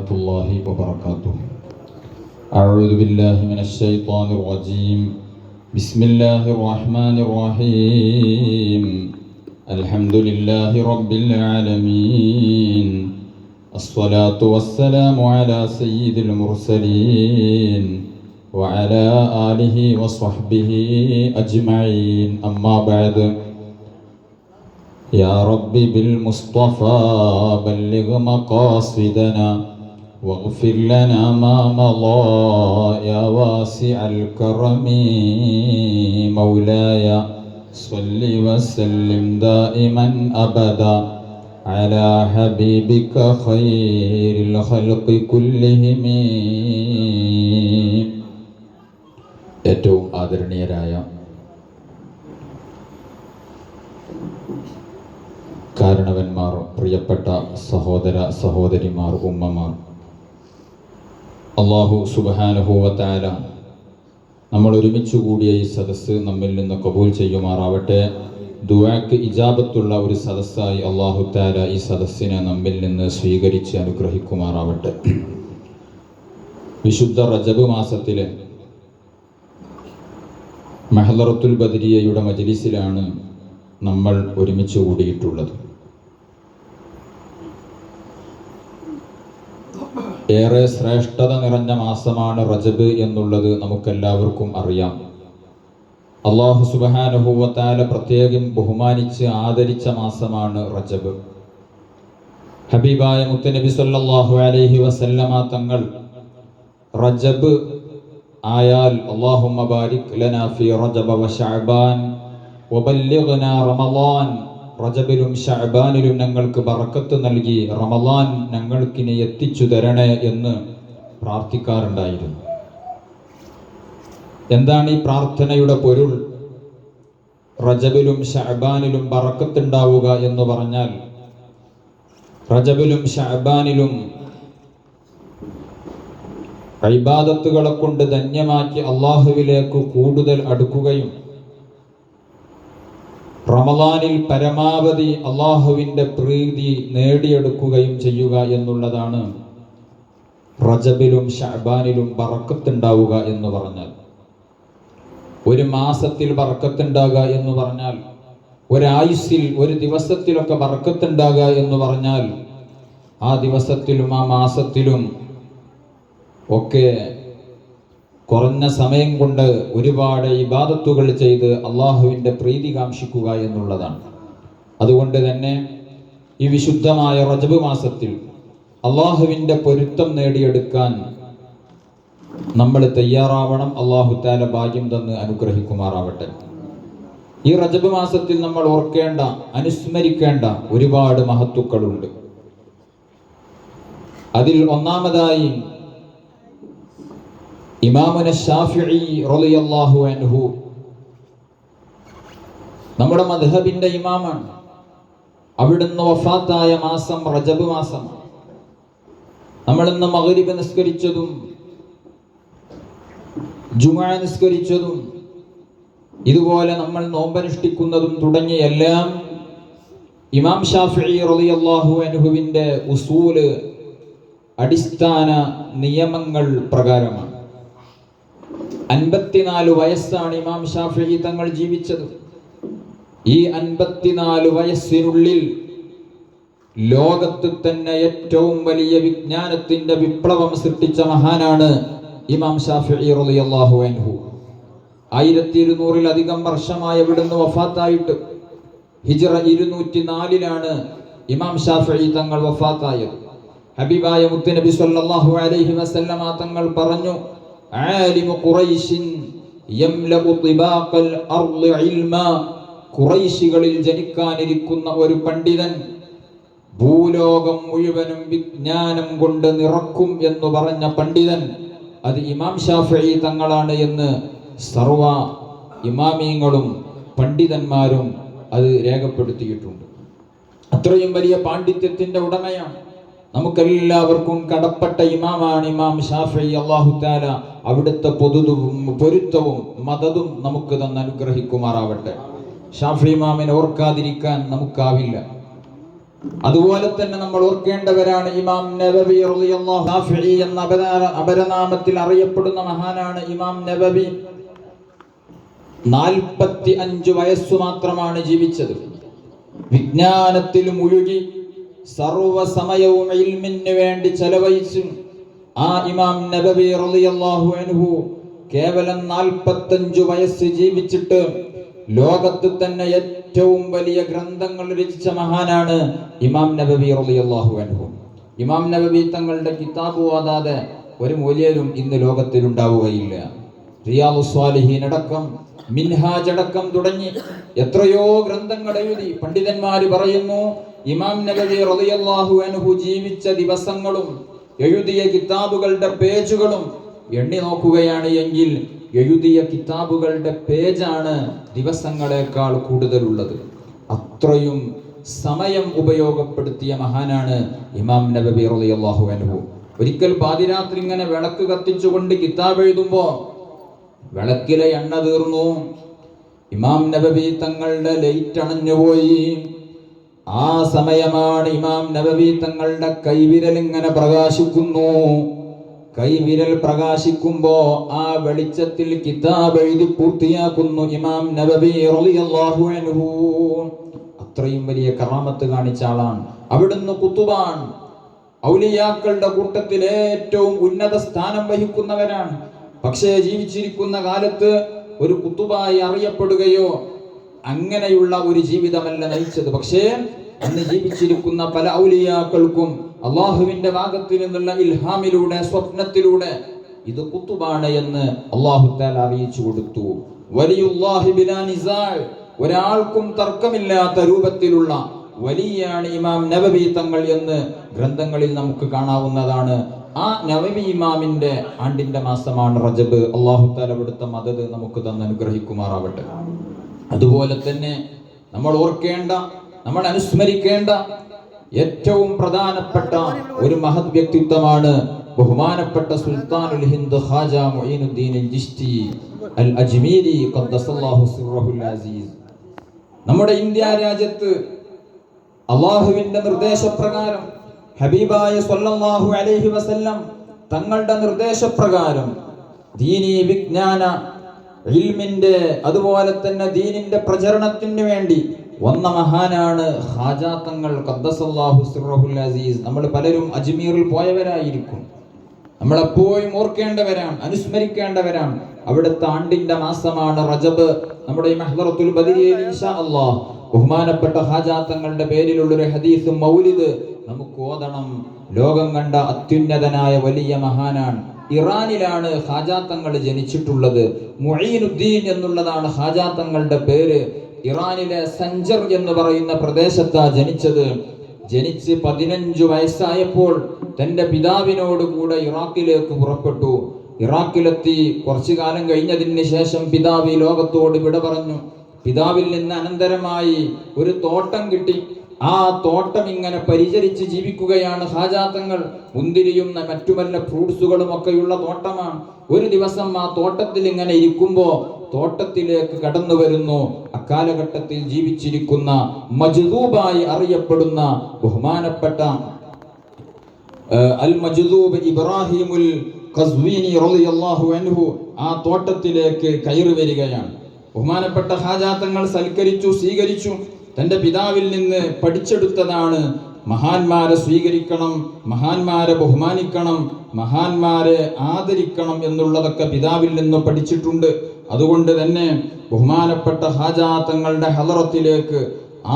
ورحمة الله وبركاته. أعوذ بالله من الشيطان الرجيم. بسم الله الرحمن الرحيم. الحمد لله رب العالمين. الصلاة والسلام على سيد المرسلين وعلى آله وصحبه أجمعين. أما بعد. يا رب بالمصطفى بلغ مقاصدنا واغفر لنا ما مضى يا واسع الكرم. مولاي صل وسلم دائما أبدا على حبيبك خير الخلق كلهم. ഏറ്റവും ആദരണീയരായ കാരണവന്മാർ, പ്രിയപ്പെട്ട സഹോദര സഹോദരിമാർ, ഉമ്മമാർ, അല്ലാഹു സുബ്ഹാനഹു വ തആല നമ്മൾ ഒരുമിച്ച് കൂടിയ ഈ സദസ്സ് നമ്മിൽ നിന്ന് കബൂൽ ചെയ്യുമാറാവട്ടെ. ദുആക്ക് ഇജാബത്തുള്ള ഒരു സദസ്സായി അല്ലാഹു തആല ഈ സദസ്സിനെ നമ്മിൽ നിന്ന് സ്വീകരിച്ച് അനുഗ്രഹിക്കുമാറാവട്ടെ. വിശുദ്ധ റജബ് മാസത്തിലെ മഹ്ലറത്തുൽ ബദരിയയുടെ മജ്ലിസിലാണ് നമ്മൾ ഒരുമിച്ച് കൂടിയിട്ടുള്ളത്. ഏറെ ശ്രേഷ്ഠത നിറഞ്ഞ മാസമാണ് റജബ് എന്നുള്ളത് നമുക്കെല്ലാവർക്കും അറിയാം. അല്ലാഹു സുബ്ഹാനഹു വ തആല പ്രത്യേകം ബഹുമാനിച്ച് ആദരിച്ച മാസമാണ് റജബ്. ഹബീബായ മുത്തുനബി സല്ലല്ലാഹു അലൈഹി വസല്ലമ തങ്ങൾ റജബ് ആയാൽ അല്ലാഹുമ്മ ബാരിക് ലനാ ഫീ റജബ വ ശഅബാൻ വബല്ലിഗ്നാ റമളാൻ, റജബിലും ശഅബാനിലും ഞങ്ങൾക്ക് ബറക്കത്ത് നൽകി റമളാൻ ഞങ്ങൾക്കിനി എത്തിച്ചു തരണേ എന്ന് പ്രാർത്ഥിക്കാറുണ്ടായിരുന്നു. എന്താണ് ഈ പ്രാർത്ഥനയുടെ പൊരുൾ? റജബിലും ശഅബാനിലും ബറക്കത്തുണ്ടാവുക എന്ന് പറഞ്ഞാൽ റജബിലും ശഅബാനിലും ഇബാദത്തുകളെ കൊണ്ട് ധന്യമാക്കി അല്ലാഹുവിലേക്ക് കൂടുതൽ അടുക്കുകയും റമളാനിൽ പരമാവധി അല്ലാഹുവിൻ്റെ പ്രീതി നേടിയെടുക്കുകയും ചെയ്യുക എന്നുള്ളതാണ് റജബിലും ശഅബാനിലും ബറക്കത്തുണ്ടാവുക എന്ന് പറഞ്ഞാൽ. ഒരു മാസത്തിൽ ബറക്കത്തുണ്ടാകുക എന്ന് പറഞ്ഞാൽ, ഒരായുസ്സിൽ ഒരു ദിവസത്തിലൊക്കെ ബറക്കത്തുണ്ടാകുക എന്ന് പറഞ്ഞാൽ, ആ ദിവസത്തിലും ആ മാസത്തിലും ഒക്കെ കുറഞ്ഞ സമയം കൊണ്ട് ഒരുപാട് ഇബാദത്തുകൾ ചെയ്ത് അള്ളാഹുവിൻ്റെ പ്രീതി കാംക്ഷിക്കുക എന്നുള്ളതാണ്. അതുകൊണ്ട് തന്നെ ഈ വിശുദ്ധമായ റജബ് മാസത്തിൽ അള്ളാഹുവിൻ്റെ പൊരുത്തം നേടിയെടുക്കാൻ നമ്മൾ തയ്യാറാവണം. അല്ലാഹു തആല ഭാഗ്യം തന്ന് അനുഗ്രഹിക്കുമാറാവട്ടെ. ഈ റജബ് മാസത്തിൽ നമ്മൾ ഓർക്കേണ്ട, അനുസ്മരിക്കേണ്ട ഒരുപാട് മഹത്തുക്കളുണ്ട്. അതിൽ ഒന്നാമതായി ഇമാമുന ശാഫിഈ റളിയല്ലാഹു അൻഹു നമ്മുടെ മദ്ഹബിന്റെ ഇമാമാണ്. അവിടുന്ന് വഫാത്തായ മാസം റജബ് മാസമാണ്. നമ്മളിന്ന് മഗ്രിബ് നിസ്കരിച്ചതും ജുമുഅ നിസ്കരിച്ചതും ഇതുപോലെ നമ്മൾ നോമ്പനുഷ്ഠിക്കുന്നതും തുടങ്ങിയ എല്ലാം ഇമാം ശാഫിഈ റളിയല്ലാഹു അൻഹുവിന്റെ ഉസൂല്, അടിസ്ഥാന നിയമങ്ങൾ പ്രകാരമാണ്. 54 വയസ്സാണ് ഇമാം ശാഫിഈ തങ്ങൾ ജീവിച്ചത്. ഈ 54 വയസ്സിനുള്ളിൽ ലോകത്ത് തന്നെ ഏറ്റവും വലിയ വിജ്ഞാനത്തിന്റെ വിപ്ലവം സൃഷ്ടിച്ച മഹാനാണ് ഇമാം ശാഫിഈ റളിയല്ലാഹു അൻഹു. 1200-ലധികം വർഷമായി ഇവിടുന്ന് വഫാത്തായിട്ട് ഹിജ്റ 204-ലാണ് ഇമാം ശാഫിഈ തങ്ങൾ വഫാത്തായത്. ഹബീബായ മുത്തുനബി സല്ലല്ലാഹു അലൈഹി വസല്ലമ തങ്ങൾ പറഞ്ഞു, ആലിമു ഖുറൈശിൻ യംലഉ തിബാഖൽ അർളി ഇൽമാ, ഖുറൈശികളിൽ ജനിക്കാനിരിക്കുന്ന ഒരു പണ്ഡിതൻ ഭൂലോകം മുഴുവനും വിജ്ഞാനം കൊണ്ട് നിറക്കും എന്ന് പറഞ്ഞ പണ്ഡിതൻ അത് ഇമാം ശാഫിഈ തങ്ങളാണ് എന്ന് സർവ ഇമാമീങ്ങളും പണ്ഡിതന്മാരും അത് രേഖപ്പെടുത്തിയിട്ടുണ്ട്. അത്രയും വലിയ പാണ്ഡിത്യത്തിന്റെ ഉടമയാണ്. നമുക്കെല്ലാവർക്കും കടപ്പെട്ട ഇമാമാണ് ഇമാം ശാഫിഈ. അല്ലാഹു തആല അവിടുത്തെ പൊരുത്തവും മദതും നമുക്ക് തന്ന് അനുഗ്രഹിക്കുമാറാവട്ടെ. ഷാഫിഈ ഇമാമിനെ ഓർക്കാതിരിക്കാൻ നമുക്കാവില്ല. അതുപോലെ തന്നെ നമ്മൾ ഓർക്കേണ്ടവരാണ് ഇമാം നബവി റളിയല്ലാഹു നാഫിഈ എന്ന അപരനാമത്തിൽ അറിയപ്പെടുന്ന മഹാനാണ് ഇമാം നബവി. 45 വയസ്സു മാത്രമാണ് ജീവിച്ചത്. വിജ്ഞാനത്തിൽ മുഴുകി സർവ സമയവും ഇൽമിന് വേണ്ടി ചെലവഴിച്ചു ആ ഇമാം നബവി റളിയല്ലാഹു അൻഹു കേവലം 45 വയസ്സ് ജീവിച്ചിട്ട് ലോകത്ത് തന്നെ ഏറ്റവും വലിയ ഗ്രന്ഥങ്ങൾ രചിച്ച മഹാനാണ് ഇമാം നബവി റളിയല്ലാഹു അൻഹു. ഇമാം നബവി തങ്ങളുടെ കിതാബ് ഓതാതെ ഒരു മൂല്യരും ഇന്ന് ലോകത്തിൽ ഉണ്ടാവുകയില്ല. റിയാദുസ് സ്വാലിഹീൻ അടക്കം, മിൻഹാജ് അടക്കം തുടങ്ങി എത്രയോ ഗ്രന്ഥങ്ങൾ എഴുതി. പണ്ഡിതന്മാര് പറയുന്നു, ഇമാം നബവി റളിയല്ലാഹു അൻഹു ജീവിച്ച ദിവസങ്ങളും എഴുതിയ കിതാബുകളുടെ പേജുകളും എണ്ണി നോക്കുകയാണ് എങ്കിൽ എഴുതിയ കിതാബുകളുടെ പേജാണ് ദിവസങ്ങളെക്കാൾ കൂടുതലുള്ളത്. അത്രയും സമയം ഉപയോഗപ്പെടുത്തിയ മഹാനാണ് ഇമാം നബവി റളിയല്ലാഹു അൻഹു. ഒരിക്കൽ പാതിരാത്രി ഇങ്ങനെ വിളക്ക് കത്തിച്ചുകൊണ്ട് കിതാബ് എഴുതുമ്പോ വിളക്കിലെ എണ്ണ തീർന്നു. ഇമാം നബവി തങ്ങളുടെ ലൈറ്റ് അണഞ്ഞുപോയി. ആ സമയമാണ് ഇമാം നബവി തങ്ങളുടെ കൈവിരൽ ഇങ്ങനെ പ്രകാശിക്കുന്നു. കൈവിരൽ പ്രകാശിക്കുമ്പോ ആ വെളിച്ചത്തിൽ കിതാബ് എഴുതി പൂർത്തിയാക്കുന്നു ഇമാം നബവി റളിയല്ലാഹു അൻഹു. അത്രയും വലിയ കറാമത്ത് കാണിച്ച ആളാണ്. അവിടുന്ന് കുത്തുബാൻ, ഔലിയാക്കളുടെ കൂട്ടത്തിൽ ഏറ്റവും ഉന്നത സ്ഥാനം വഹിക്കുന്നവരാണ്. പക്ഷേ ജീവിച്ചിരിക്കുന്ന കാലത്ത് ഒരു കുത്തുബായി അറിയപ്പെടുകയോ അങ്ങനെയുള്ള ഒരു ജീവിതമല്ല നയിച്ചത്. പക്ഷേ അന്ന് ജീവിച്ചിരിക്കുന്ന പല ഔലിയാക്കൾക്കും അള്ളാഹുവിന്റെ ഭാഗത്തിൽ നിന്നുള്ള ഇൽഹാമിലൂടെ, സ്വപ്നത്തിലൂടെ ഇത് കുത്തുബാണ് എന്ന് അല്ലാഹു തആല അറിയിച്ചു കൊടുത്തു. വലിയുല്ലാഹി ബിലാ നിസാൽ, ഒരാൾക്കും തർക്കമില്ലാത്ത രൂപത്തിലുള്ള വലിയാണ് ഇമാം നബവി തങ്ങൾ എന്ന് ഗ്രന്ഥങ്ങളിൽ നമുക്ക് കാണാവുന്നതാണ്. ആ നബവി ഇമാമിന്റെ ആണ്ടിന്റെ മാസമാണ് റജബ്. അല്ലാഹു തആല അവിടുത്തെ മദദ് നമുക്ക് തന്ന് അനുഗ്രഹിക്കുമാറാവട്ടെ. അതുപോലെ തന്നെ നമ്മൾ ഓർക്കേണ്ട, നമ്മൾ അനുസ്മരിക്കേണ്ട ഏറ്റവും പ്രധാനപ്പെട്ട ഒരു മഹത് വ്യക്തിത്വമാണ് ബഹുമാനപ്പെട്ട സുൽത്താനുൽ ഹിന്ദ് ഖാജ മുഈനുദ്ദീൻ ചിശ്തി അൽ അജ്മീരി ഖദ്ദസല്ലാഹു സിർറഹുൽ അസീസ്. നമ്മുടെ ഇന്ത്യ രാജ്യത്ത് അല്ലാഹുവിന്റെ നിർദ്ദേശപ്രകാരം, ഹബീബായ സ്വല്ലല്ലാഹു അലൈഹി വസല്ലം തങ്ങളുടെ നിർദ്ദേശപ്രകാരം ദീനീ വിജ്ഞാന ഇൽമിന്റെ അതുപോലെ തന്നെ ദീനിന്റെ പ്രചരണത്തിന് വേണ്ടി വന്ന മഹാനാണ് ഖാജ തങ്ങൾ ഖദ്ദസല്ലാഹു സിർറഹുൽ അസീസ്. നമ്മൾ പലരും അജ്മീറിൽ പോയവരായിരിക്കും. നമ്മളെപ്പോഴും ഓർക്കേണ്ടവരാണ്, അനുസ്മരിക്കേണ്ടവരാണ്. അവിടുത്തെ ആണ്ടിന്റെ മാസമാണ് റജബ്. നമ്മുടെ ഈ മഹ്ദറത്തുൽ ബദരിയയിൽ ഇൻഷാ അല്ലാഹ് ബഹുമാനപ്പെട്ട ഖാജ തങ്ങളുടെ പേരിലുള്ള ഒരു ഹദീസ് മൗലിദ് നമുക്ക് ഓതണം. ലോകം കണ്ട അത്യുന്നതനായ വലിയ മഹാനാണ്. ഇറാനിലാണ് ഖാജ തങ്ങൾ ജനിച്ചിട്ടുള്ളത്. മുഈനുദ്ദീൻ എന്നുള്ളതാണ് ഖാജ തങ്ങളുടെ പേര്. ഇറാനിലെ സഞ്ചർ എന്ന് പറയുന്ന പ്രദേശത്താ ജനിച്ചത്. ജനിച്ച് 15 വയസ്സായപ്പോൾ തന്റെ പിതാവിനോട് കൂടെ ഇറാഖിലേക്ക് പുറപ്പെട്ടു. ഇറാഖിലെത്തി കുറച്ചു കാലം കഴിഞ്ഞതിന് ശേഷം പിതാവ് ഈ ലോകത്തോട് വിട പറഞ്ഞു. പിതാവിൽ നിന്ന് അനന്തരമായി ഒരു തോട്ടം കിട്ടി. ആ തോട്ടം ഇങ്ങനെ പരിചരിച്ച് ജീവിക്കുകയാണ് ഖാജ തങ്ങൾ. മുന്തിരിയും മറ്റു വല്ല ഫ്രൂട്ട്സുകളും ഒക്കെയുള്ള തോട്ടമാണ്. ഒരു ദിവസം ആ തോട്ടത്തിൽ ഇങ്ങനെ ഇരിക്കുമ്പോ തോട്ടത്തിലേക്ക് കടന്നു വരുന്നു അക്കാലഘട്ടത്തിൽ ജീവിച്ചിരിക്കുന്ന മജ്ദൂബായി അറിയപ്പെടുന്ന ബഹുമാനപ്പെട്ട അൽ മജ്ദൂബ് ഇബ്രാഹിമുൽ ഖസ്വീനി റളിയല്ലാഹു അൻഹു ആ തോട്ടത്തിലേക്ക് കയറി വരികയാണ്. ബഹുമാനപ്പെട്ട ഖാജ തങ്ങൾ സൽക്കരിച്ചു, സ്വീകരിച്ചു. തന്റെ പിതാവിൽ നിന്ന് പഠിച്ചെടുത്തതാണ് മഹാന്മാരെ സ്വീകരിക്കണം, മഹാന്മാരെ ബഹുമാനിക്കണം, മഹാന്മാരെ ആദരിക്കണം എന്നുള്ളതൊക്കെ പിതാവിൽ നിന്ന് പഠിച്ചിട്ടുണ്ട്. അതുകൊണ്ട് തന്നെ ബഹുമാനപ്പെട്ട ഖാജ തങ്ങളുടെ ഹളറത്തിലേക്ക്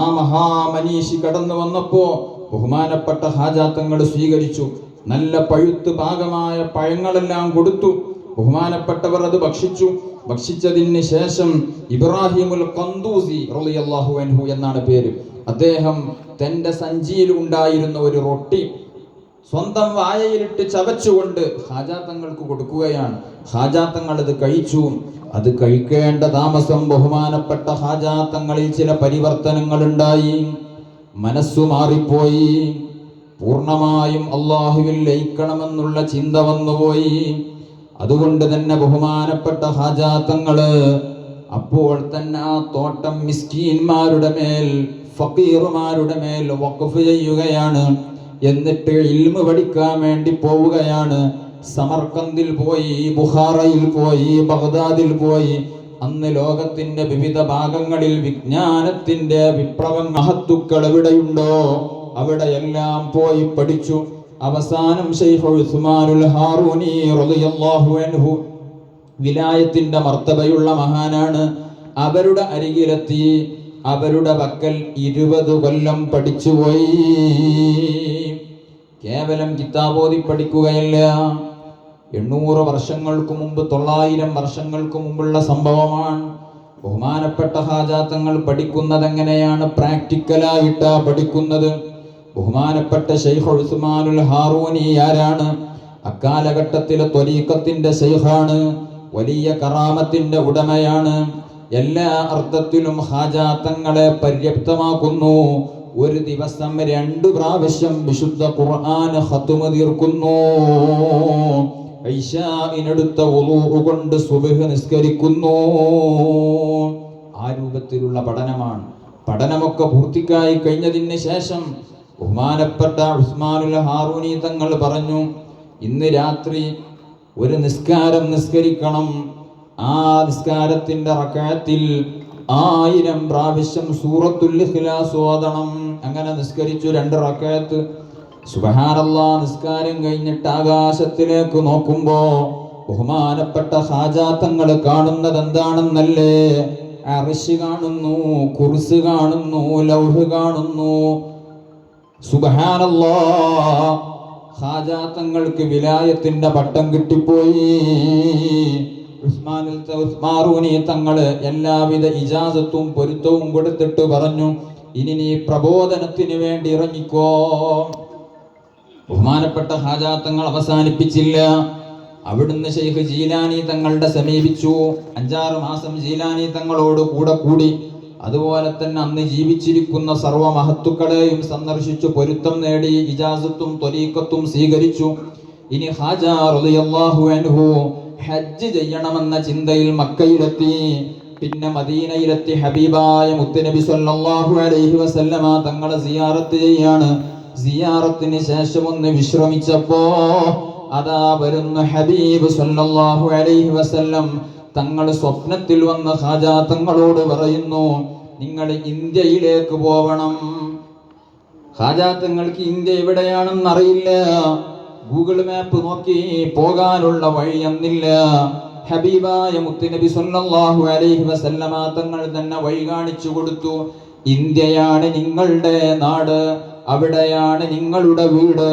ആ മഹാമനീഷി കടന്നു വന്നപ്പോ ബഹുമാനപ്പെട്ട ഖാജ തങ്ങൾ സ്വീകരിച്ചു. നല്ല പഴുത്ത് പാകമായ പഴങ്ങളെല്ലാം കൊടുത്തു. ബഹുമാനപ്പെട്ടവർ അത് ഭക്ഷിച്ചു. ഭക്ഷിച്ചതിന് ശേഷം ഇബ്രാഹിമുൽ ഖന്ദൂസി റളിയല്ലാഹു അൻഹു എന്നാണ് പേര്. അദ്ദേഹം തന്റെ സഞ്ചിയിൽ ഉണ്ടായിരുന്ന ഒരു റൊട്ടി സ്വന്തം വായയിലിട്ട് ചവച്ചുകൊണ്ട് ഖാജ തങ്ങൾക്ക് കൊടുക്കുകയാണ്. ഖാജ തങ്ങൾ അത് കഴിച്ചു. അത് കഴിക്കേണ്ട താമസം ബഹുമാനപ്പെട്ട ഖാജ തങ്ങളിൽ ചില പരിവർത്തനങ്ങൾ ഉണ്ടായി. മനസ്സു മാറിപ്പോയി. പൂർണ്ണമായും അല്ലാഹുവിൽ ലയിക്കണമെന്നുള്ള ചിന്ത വന്നുപോയി. അതുകൊണ്ട് തന്നെ ബഹുമാനപ്പെട്ട ഖാജ തങ്ങള് അപ്പോൾ തന്നെ ആ തോട്ടം മിസ്കീന്മാരുടെ മേൽ ഫഖീറുമാരുടെ മേൽ വഖഫ് ചെയ്യുകയാണ്. എന്നിട്ട് ഇൽമു പഠിക്കാൻ വേണ്ടി പോവുകയാണ്. സമർക്കന്ദിൽ പോയി, ബുഖാറയിൽ പോയി, ബഗ്ദാദിൽ പോയി. അന്ന് ലോകത്തിന്റെ വിവിധ ഭാഗങ്ങളിൽ വിജ്ഞാനത്തിന്റെ വിപ്ലവം മഹത്തുക്കൾ എവിടെയുണ്ടോ അവിടെയെല്ലാം പോയി പഠിച്ചു. അവസാനം ശൈഖ് ഉസ്മാനുൽ ഹാറൂനി റളിയല്ലാഹു അൻഹു വിലായത്തിന്റെ മർത്തബയുള്ള മഹാനാണ്. അവരുടെ അരികിലെത്തി. അവരുടെ പക്കൽ 20 കൊല്ലം പഠിച്ചുപോയി. കേവലം കിതാബോധി പഠിക്കുകയല്ല. 800 വർഷങ്ങൾക്ക് മുമ്പ്, 900 വർഷങ്ങൾക്ക് മുമ്പുള്ള സംഭവമാണ്. ബഹുമാനപ്പെട്ട ഹാജാത്തങ്ങൾ പഠിക്കുന്നത് എങ്ങനെയാണ്? പ്രാക്ടിക്കലായിട്ടാ പഠിക്കുന്നത്. ബഹുമാനപ്പെട്ട ശൈഖ് ഉസ്മാനുൽ ഹാറൂനി ആരാണ്? അക്കാലഘട്ടത്തിലെ ത്വരീഖത്തിന്റെ ശൈഖാണ്. വലിയ കറാമത്തിന്റെ ഉടമയാണ്. എല്ലാ അർത്ഥത്തിലും ഹാജാത്തങ്ങളെ പര്യാപ്തമാക്കുന്നു. ഒരു ദിവസം 2 പ്രാവശ്യം വിശുദ്ധ ഖുർആൻ ഖത്മ് തീർക്കുന്നു. ഇശാഇനടുത്ത വുളൂ കൊണ്ട് സുബ്ഹ് നിസ്കരിക്കുന്നു. ആ രൂപത്തിലുള്ള പഠനമാണ്. പഠനമൊക്കെ പൂർത്തിയായി കഴിഞ്ഞതിന് ശേഷം ബഹുമാനപ്പെട്ട ഉസ്മാനുൽ ഹാറൂനി തങ്ങൾ പറഞ്ഞു, ഇന്ന് രാത്രി ഒരു നിസ്കാരം നിസ്കരിക്കണം. ആ നിസ്കാരത്തിന്റെ റക്അത്തിൽ 1000 പ്രാവശ്യം സൂറത്തുൽ ഇഖ്ലാസ് ഓതണം. അങ്ങനെ നിസ്കരിച്ചു 2 റക്അത്ത്. സുബ്ഹാനല്ലാഹ്. നിസ്കാരം കഴിഞ്ഞിട്ട് ആകാശത്തിലേക്ക് നോക്കുമ്പോ ബഹുമാനപ്പെട്ട ഹാജാത്തങ്ങൾ കാണുന്നത് എന്താണെന്നല്ലേ? അർശ് കാണുന്നു, കുർസി കാണുന്നു, ലൗഹ് കാണുന്നു. സുബ്ഹാനല്ലാഹ്. ഹാജാത്തങ്ങൾക്ക് വിലായത്തിന്റെ പട്ടം കിട്ടിപ്പോയി. ഉസ്മാനുൽ തങ്ങള് എല്ലാവിധ ഇജാസത്തും പൊരുത്തവും കൊടുത്തിട്ട് പറഞ്ഞു, ഇനി നീ പ്രബോധനത്തിന് വേണ്ടി ഇറങ്ങിക്കോ. ബഹുമാനപ്പെട്ട ഹാജാത്തങ്ങൾ അവസാനിപ്പിച്ചില്ല. അവിടുന്ന് ശൈഖ് ജീലാനി തങ്ങളുടെ സമീപിച്ചു. 5-6 മാസം ജീലാനി തങ്ങളോട് കൂടെ കൂടി. അതുപോലെ തന്നെ അന്ന് ജീവിച്ചിരിക്കുന്ന സർവ്വ മഹത്തുക്കളെയും സന്ദർശിച്ചു പൊരുത്തം നേടി. ഇജാസത്തും ത്വരീഖത്തും സ്വീകരിച്ചു. ഇനി ഹാജ റളിയല്ലാഹു അൻഹു ഹജ്ജ് ചെയ്യണമെന്ന ചിന്തയിൽ മക്കയിലെത്തി. പിന്നെ മദീനയിലെത്തി. ഹബീബായ മുത്തുനബി സല്ലല്ലാഹു അലൈഹി വസല്ലമ തങ്ങളെ സിയാറത്ത് ചെയ്യാണ്. സിയാറത്തിന് ശേഷം ഒന്ന് വിശ്രമിച്ചപ്പോ അതാ വരുന്ന ഹബീബ് സല്ലല്ലാഹു അലൈഹി വസല്ലം തങ്ങൾ സ്വപ്നത്തിൽ വന്ന ഹാജാ തങ്ങളോട് പറയുന്നു, നിങ്ങൾ ഇന്ത്യയിലേക്ക് പോവണം. ഹാജാ തങ്ങൾക്ക് ഇന്ത്യ എവിടെയാണെന്ന് അറിയില്ല. ഗൂഗിൾ മാപ്പ് നോക്കി പോകാനുള്ള വഴി എന്നില്ല. ഹബീബായ മുത്തുനബി സല്ലല്ലാഹു അലൈഹി വസല്ലമ തങ്ങൾ തന്നെ വഴി കാണിച്ചു കൊടുത്തു. ഇന്ത്യയാണ് നിങ്ങളുടെ നാട്, അവിടെയാണ് നിങ്ങളുടെ വീട്,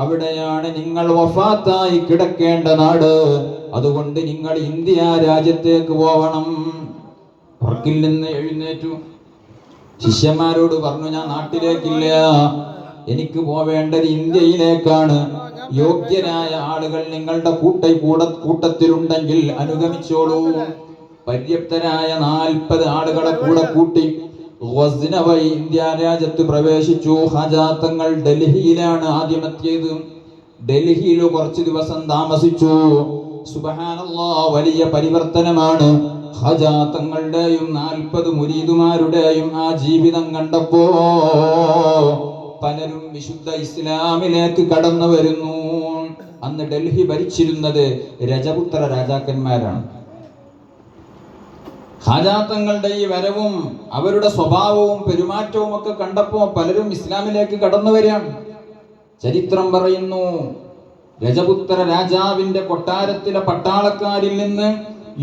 അവിടെയാണ് നിങ്ങൾ വഫാത്തായി കിടക്കേണ്ട നാട്. അതുകൊണ്ട് നിങ്ങൾ ഇന്ത്യ രാജ്യത്തേക്ക് പോവണം. ഉറക്കിൽ നിന്ന് എഴുന്നേറ്റു. ശിഷ്യന്മാരോട് പറഞ്ഞു, ഞാൻ നാട്ടിലേക്കില്ല, എനിക്ക് പോവേണ്ടത് ഇന്ത്യയിലേക്കാണ്. യോഗ്യരായ ആളുകൾ നിങ്ങളുടെ കൂട്ടത്തിലുണ്ടെങ്കിൽ അനുഗമിച്ചോളൂ. പര്യാപ്തരായ 40 ആളുകളെ കൂടെ കൂട്ടി ഗസ്ന വഴി ഇന്ത്യ രാജ്യത്ത് പ്രവേശിച്ചു. ഹാജാത്തങ്ങൾ ഡൽഹിയിലാണ് ആദ്യമെത്തിയത്. ഡൽഹിയിൽ കുറച്ച് ദിവസം താമസിച്ചു. സുബ്ഹാനല്ലാഹ്. വലിയ പരിവർത്തനമാണ്. ഹാജാത്തങ്ങളുടെയും 40 മുരീദുമാരുടെയും ആ ജീവിതം കണ്ടപ്പോ പലരും വിശുദ്ധ ഇസ്ലാമിലേക്ക് കടന്നു വരുന്നു. അന്ന് ഡൽഹി ഭരിച്ചിരുന്നത് രജപുത്ര രാജാക്കന്മാരാണ്. ഹാജാത്തങ്ങളുടെ ഈ വരവും അവരുടെ സ്വഭാവവും പെരുമാറ്റവും ഒക്കെ കണ്ടപ്പോ പലരും ഇസ്ലാമിലേക്ക് കടന്നു വരികയാണ്. ചരിത്രം പറയുന്നു, രജപുത്ര രാജാവിന്റെ കൊട്ടാരത്തിലെ പട്ടാളക്കാരിൽ നിന്ന്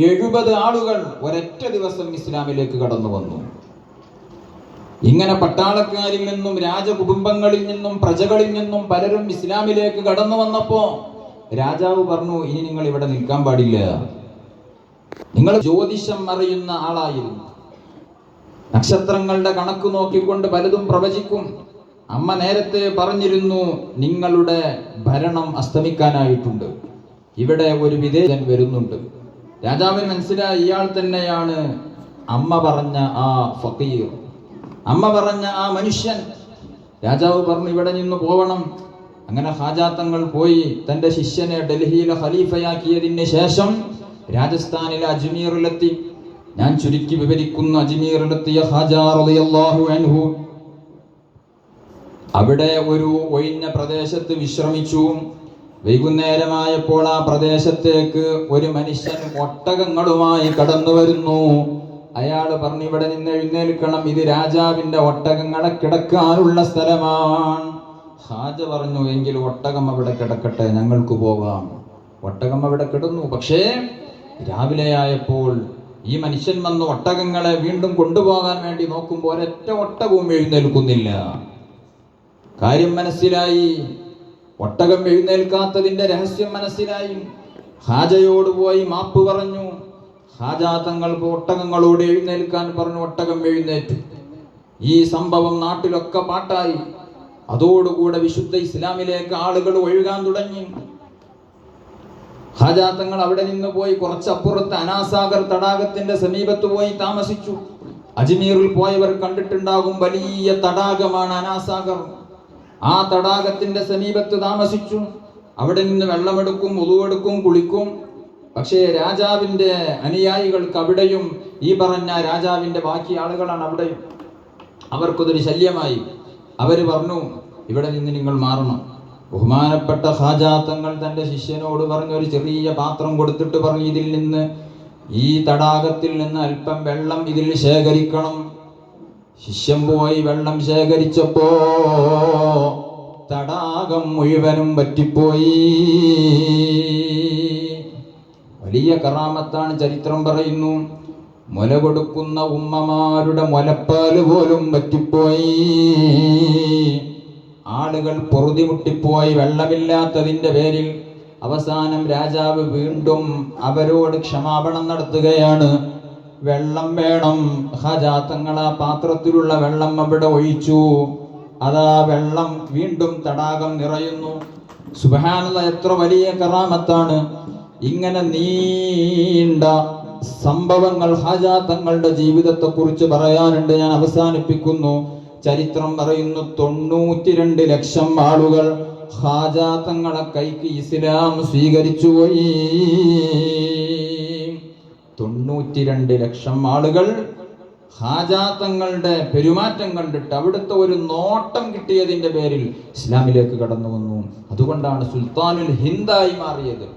70 ആളുകൾ ഒരൊറ്റ ദിവസം ഇസ്ലാമിലേക്ക് കടന്നു വന്നു. ഇങ്ങനെ പട്ടാളക്കാരിൽ നിന്നും രാജകുടുംബങ്ങളിൽ നിന്നും പ്രജകളിൽ നിന്നും പലരും ഇസ്ലാമിലേക്ക് കടന്നു വന്നപ്പോ രാജാവ് പറഞ്ഞു, ഇനി നിങ്ങൾ ഇവിടെ നിൽക്കാൻ പാടില്ല. നിങ്ങൾ ജ്യോതിഷം അറിയുന്ന ആളായിരുന്നു. നക്ഷത്രങ്ങളുടെ കണക്ക് നോക്കിക്കൊണ്ട് പലതും പ്രവചിക്കും. അമ്മ നേരത്തെ പറഞ്ഞിരുന്നു, നിങ്ങളുടെ ഭരണം അസ്തമിക്കാനായിട്ടുണ്ട്, ഇവിടെ ഒരു വിദേശൻ വരുന്നുണ്ട്. രാജാവിന് മനസ്സിലായി, ഇയാൾ തന്നെയാണ് അമ്മ പറഞ്ഞ ആ ഫഖീർ, അമ്മ പറഞ്ഞ ആ മനുഷ്യൻ. രാജാവ് പറഞ്ഞു, ഇവിടെ നിന്ന് പോവണം. അങ്ങനെ ഹാജാത്തങ്ങൾ പോയി തന്റെ ശിഷ്യനെ ഡൽഹിയിലെ ഖലീഫയാക്കിയതിന് ശേഷം രാജസ്ഥാനിലെ അജ്മീറിലെത്തി. ഞാൻ ചുരുക്കി വിവരിക്കുന്നു. അജ്മീറിലെത്തിയ ഹാജ റളിയല്ലാഹു അൻഹു അവിടെ ഒരു ഒഴിഞ്ഞ പ്രദേശത്ത് വിശ്രമിച്ചു. വൈകുന്നേരമായപ്പോൾ ആ പ്രദേശത്തേക്ക് ഒരു മനുഷ്യൻ ഒട്ടകങ്ങളുമായി കടന്നു വരുന്നു. അയാൾ പറഞ്ഞു, ഇവിടെ നിന്ന് എഴുന്നേൽക്കണം, ഇത് രാജാവിന്റെ ഒട്ടകങ്ങളെ കിടക്കാനുള്ള സ്ഥലമാണ്. ഹാജ പറഞ്ഞു, എങ്കിൽ ഒട്ടകം അവിടെ കിടക്കട്ടെ, ഞങ്ങൾക്ക് പോകാം. ഒട്ടകം അവിടെ കിടന്നു. പക്ഷേ രാവിലെയായപ്പോൾ ഈ മനുഷ്യൻ വന്ന് ഒട്ടകങ്ങളെ വീണ്ടും കൊണ്ടുപോകാൻ വേണ്ടി നോക്കുമ്പോൾ ഒരൊറ്റ ഒട്ടകവും എഴുന്നേൽക്കുന്നില്ല. കാര്യം മനസ്സിലായി, ഒട്ടകം എഴുന്നേൽക്കാത്തതിന്റെ രഹസ്യം മനസ്സിലായി. ഹാജയോട് പോയി മാപ്പ് പറഞ്ഞു. ഹാജ തങ്ങൾ ഒട്ടകങ്ങളോട് എഴുന്നേൽക്കാൻ പറഞ്ഞു. ഒട്ടകം എഴുന്നേറ്റു. ഈ സംഭവം നാട്ടിലൊക്കെ പാട്ടായി. അതോടുകൂടെ വിശുദ്ധ ഇസ്ലാമിലേക്ക് ആളുകൾ ഒഴുകാൻ തുടങ്ങി. ഹാജ തങ്ങൾ അവിടെ നിന്ന് പോയി കുറച്ചപ്പുറത്ത് അനാസാഗർ തടാകത്തിന്റെ സമീപത്ത് പോയി താമസിച്ചു. അജ്മീറിൽ പോയവർ കണ്ടിട്ടുണ്ടാകും, വലിയ തടാകമാണ് അനാസാഗർ. ആ തടാകത്തിന്റെ സമീപത്ത് താമസിച്ചു. അവിടെ നിന്ന് വെള്ളമെടുക്കും, വുളുവെടുക്കും, കുളിക്കും. പക്ഷേ രാജാവിന്റെ അനുയായികൾക്ക് അവിടെയും ഈ പറഞ്ഞ രാജാവിന്റെ ബാക്കി ആളുകളാണ് അവിടെയും. അവർക്കൊരു ശല്യമായി. അവര് പറഞ്ഞു, ഇവിടെ നിന്ന് നിങ്ങൾ മാറണം. ബഹുമാനപ്പെട്ട ഖാജാ തങ്ങൾ തന്റെ ശിഷ്യനോട് പറഞ്ഞു, ഒരു ചെറിയ പാത്രം കൊടുത്തിട്ട് പറഞ്ഞു, ഇതിൽ നിന്ന്, ഈ തടാകത്തിൽ നിന്ന് അല്പം വെള്ളം ഇതിൽ ശേഖരിക്കണം. ശിഷ്യൻ പോയി വെള്ളം ശേഖരിച്ചപ്പോ തടാകം മുഴുവനും വറ്റിപ്പോയി. വലിയ കറാമത്താണ്. ചരിത്രം പറയുന്നു, മുല കൊടുക്കുന്ന ഉമ്മമാരുടെ മുലപ്പാല് പോലും വറ്റിപ്പോയി. ആളുകൾ പൊറുതിമുട്ടിപ്പോയി വെള്ളമില്ലാത്തതിന്റെ പേരിൽ. അവസാനം രാജാവ് വീണ്ടും അവരോട് ക്ഷമാപണം നടത്തുകയാണ്. വെള്ളം വേണം. ഖാജാ തങ്ങൾ ആ പാത്രത്തിലുള്ള വെള്ളം അവിടെ ഒഴിച്ചു. അതാ വെള്ളം വീണ്ടും തടാകം നിറയുന്നു. സുബ്ഹാനല്ലാഹ്, എത്ര വലിയ കറാമത്താണ്. ഇങ്ങനെ നീണ്ട സംഭവങ്ങൾ ഖാജാ തങ്ങളുടെ ജീവിതത്തെ കുറിച്ച് പറയാനുണ്ട്. ഞാൻ അവസാനിപ്പിക്കുന്നു. ചരിത്രം പറയുന്നു, 92 ലക്ഷം ആളുകൾ ഖാജാ തങ്ങളെ കൈക്ക് ഇസ്ലാം സ്വീകരിച്ചു പോയി. 92 ലക്ഷം ആളുകൾ ഖാജാ തങ്ങളുടെ പെരുമാറ്റം കണ്ടിട്ട്, അവിടുത്തെ ഒരു നോട്ടം കിട്ടിയതിന്റെ പേരിൽ ഇസ്ലാമിലേക്ക് കടന്നു വന്നു. അതുകൊണ്ടാണ് സുൽത്താനുൽ ഹിന്ദായി മാറിയത്.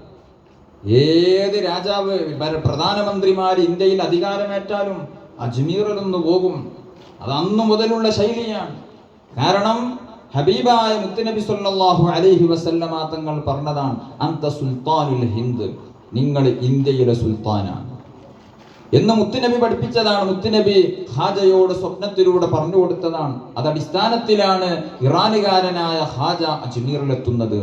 ഏത് രാജാവ്, പ്രധാനമന്ത്രിമാർ ഇന്ത്യയിൽ അധികാരമേറ്റാലും അജ്മീറിൽ നിന്ന് പോകും. അത് അന്നു മുതലുള്ള ശൈലിയാണ്. കാരണം ഹബീബായ മുത്തുനബി സല്ലല്ലാഹു അലൈഹി വസല്ലമ തങ്ങൾ പറഞ്ഞതാണ്, അന്ത സുൽത്താനുൽ ഹിന്ദ്, നിങ്ങൾ ഇന്ത്യയിലെ സുൽത്താനാണ് എന്ന് മുത്തുനബി പഠിപ്പിച്ചതാണ്. മുത്തുനബി ഖാജയോട് സ്വപ്നത്തിലൂടെ പറഞ്ഞു കൊടുത്തതാണ്. അതടിസ്ഥാനത്തിലാണ് ഇറാനുകാരനായ ഖാജ അജ്മീറിലെത്തുന്നത്.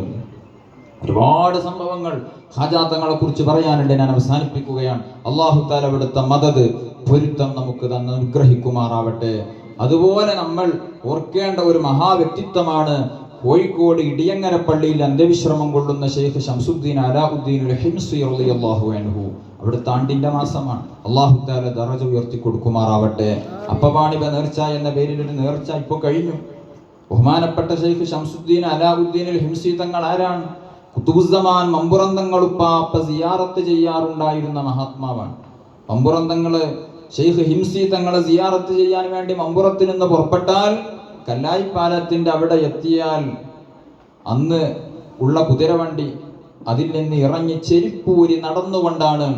ഒരുപാട് സംഭവങ്ങൾ ഖാജാ തങ്ങളെ കുറിച്ച് പറയാനുണ്ട്. ഞാൻ അവസാനിപ്പിക്കുകയാണ്. അല്ലാഹു തആല അവിടുത്തെ മദദ്, പൊരുത്തം നമുക്ക് തന്ന് അനുഗ്രഹിക്കുമാറാവട്ടെ. അതുപോലെ നമ്മൾ ഓർക്കേണ്ട ഒരു മഹാവ്യക്തിത്വമാണ് കോഴിക്കോട് ഇടിയങ്ങര പള്ളിയിൽ അന്ത്യവിശ്രമം കൊള്ളുന്ന ശൈഖ് ശംസുദ്ദീൻ അലാഉദ്ദീൻ ഹിംസി റളിയല്ലാഹു അൻഹു. അവിടുത്തെ ആണ്ടിന്റെ മാസമാണ്. അല്ലാഹു തആല ദറജ ഉയർത്തി കൊടുക്കുമാറാവട്ടെ. അപ്പവാണിബ നേർച്ച എന്ന പേരിൽ ഒരു നേർച്ച ഇപ്പോൾ കഴിഞ്ഞു. ബഹുമാനപ്പെട്ട ശൈഖ് ശംസുദ്ദീൻ അലാഉദ്ദീൻ ഹിംസി തങ്ങൾ ആരാണ്? ഖുതുബുസ്സമാൻ മമ്പുറന്തങ്ങൾ ഉപ്പാപ്പ സിയാറത്ത് ചെയ്യാറുണ്ടായിരുന്ന മഹാത്മാവാണ്. മമ്പുറന്തങ്ങള് ശൈഖ് ഹിംസി തങ്ങളെ സിയാറത്ത് ചെയ്യാൻ വേണ്ടി മമ്പുറത്ത് നിന്ന് പുറപ്പെട്ടാൽ കല്ലായിപ്പാലത്തിന്റെ അവിടെ എത്തിയാൽ അന്ന് ഉള്ള കുതിരവണ്ടി, അതിൽ നിന്ന് ഇറങ്ങി ചെരിപ്പൂരി നടന്നുകൊണ്ടാണ്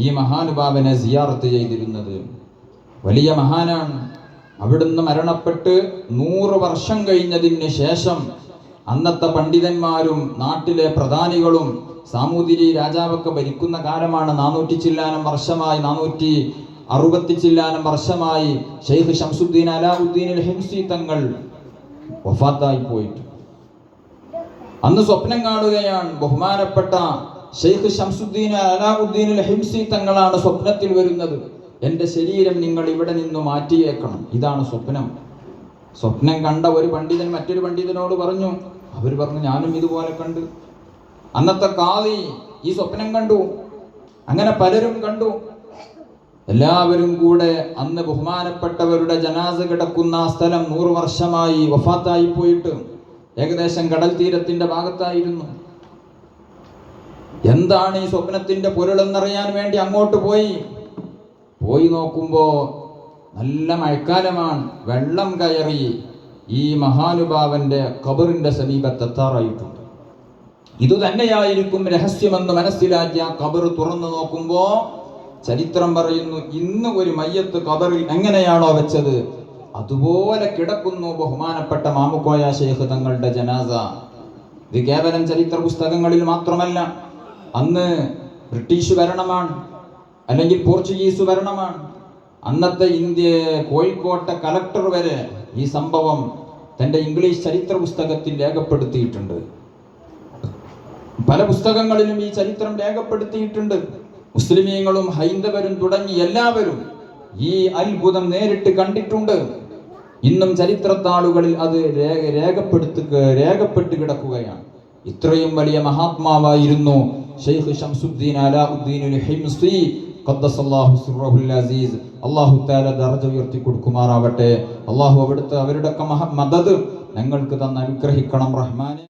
ഈ മഹാനുഭാവനെ സിയാറത്ത് ചെയ്തിരുന്നത്. വലിയ മഹാനാണ്. അവിടുന്ന് മരണപ്പെട്ട് 100 വർഷം കഴിഞ്ഞതിന് ശേഷം അന്നത്തെ പണ്ഡിതന്മാരും നാട്ടിലെ പ്രധാനികളും, സാമൂതിരി രാജാവൊക്കെ ഭരിക്കുന്ന കാലമാണ്, 400 ചില്ലാനം വർഷമായി, 460 ചില്ലാനം വർഷമായി ശൈഖ് ശംസുദ്ദീൻ അലാഉദ്ദീൻ ഹിംസി തങ്ങൾ വഫാത്തായി പോയിട്ട്. അന്ന് സ്വപ്നം കാണുകയാണ്. ബഹുമാനപ്പെട്ട ശൈഖ് ശംസുദ്ദീൻ അലാഉദ്ദീൻ ഹിംസി തങ്ങളാണ് സ്വപ്നത്തിൽ വരുന്നത്. എൻ്റെ ശരീരം നിങ്ങൾ ഇവിടെ നിന്ന് മാറ്റിയേക്കണം, ഇതാണ് സ്വപ്നം. സ്വപ്നം കണ്ട ഒരു പണ്ഡിതൻ മറ്റൊരു പണ്ഡിതനോട് പറഞ്ഞു. അവർ പറഞ്ഞു, ഞാനും ഇതുപോലെ കണ്ടു. അന്നത്തെ ഖാദി ഈ സ്വപ്നം കണ്ടു. അങ്ങനെ പലരും കണ്ടു. എല്ലാവരും കൂടെ അന്ന് ബഹുമാനപ്പെട്ടവരുടെ ജനാസ കിടക്കുന്ന സ്ഥലം 100 വർഷമായി വഫാത്തായി പോയിട്ട് ഏകദേശം കടൽ തീരത്തിന്റെ ഭാഗത്തായിരുന്നു. എന്താണ് ഈ സ്വപ്നത്തിന്റെ പൊരുളെന്നറിയാൻ വേണ്ടി അങ്ങോട്ട് പോയി നോക്കുമ്പോ നല്ല മഴക്കാലമാണ്. വെള്ളം കയറി ഈ മഹാനുഭാവന്റെ ഖബറിന്റെ സമീപത്തെത്താറായിട്ടുണ്ട്. ഇതുതന്നെയായിരിക്കും രഹസ്യമെന്ന് മനസ്സിലാക്കി ആ ഖബർ തുറന്നു നോക്കുമ്പോ ചരിത്രം പറയുന്നു, ഇന്ന് ഒരു മയ്യത്ത് ഖബറിൽ എങ്ങനെയാണോ വെച്ചത് അതുപോലെ കിടക്കുന്നു ബഹുമാനപ്പെട്ട മാമുക്കോയ ശൈഖ് തങ്ങളുടെ ജനാസ. ഇത് കേവലം ചരിത്ര പുസ്തകങ്ങളിൽ മാത്രമല്ല, അന്ന് ബ്രിട്ടീഷ് ഭരണമാണ്, അല്ലെങ്കിൽ പോർച്ചുഗീസ് ഭരണമാണ്. അന്നത്തെ ഇന്ത്യ കോഴിക്കോട്ടെ കലക്ടർ വരെ ഈ സംഭവം തൻ്റെ ഇംഗ്ലീഷ് ചരിത്ര പുസ്തകത്തിൽ രേഖപ്പെടുത്തിയിട്ടുണ്ട്. പല പുസ്തകങ്ങളിലും ഈ ചരിത്രം രേഖപ്പെടുത്തിയിട്ടുണ്ട്. മുസ്ലിമീങ്ങളും ഹൈന്ദവരും തുടങ്ങി എല്ലാവരും ഈ അത്ഭുതം നേരിട്ട് കണ്ടിട്ടുണ്ട്. ഇന്നും ചരിത്രത്താളുകളിൽ അത് രേഖപ്പെട്ട് കിടക്കുകയാണ്. ഇത്രയും വലിയ മഹാത്മാവായിരുന്നു ഷെയ്ഖ് ശംസുദ്ദീൻ അലാഉദ്ദീനുൽ ഹിംസി ഖദ്ദസല്ലാഹു സിർറഹുൽ അസീസ്. അല്ലാഹു തആല ദർജ ഉയർത്തി കൊടുക്കുമാറാവട്ടെ. അല്ലാഹു അവരുടെ മദദ് ഞങ്ങൾക്ക് തന്ന് അനുഗ്രഹിക്കണം റഹ്മാനെ.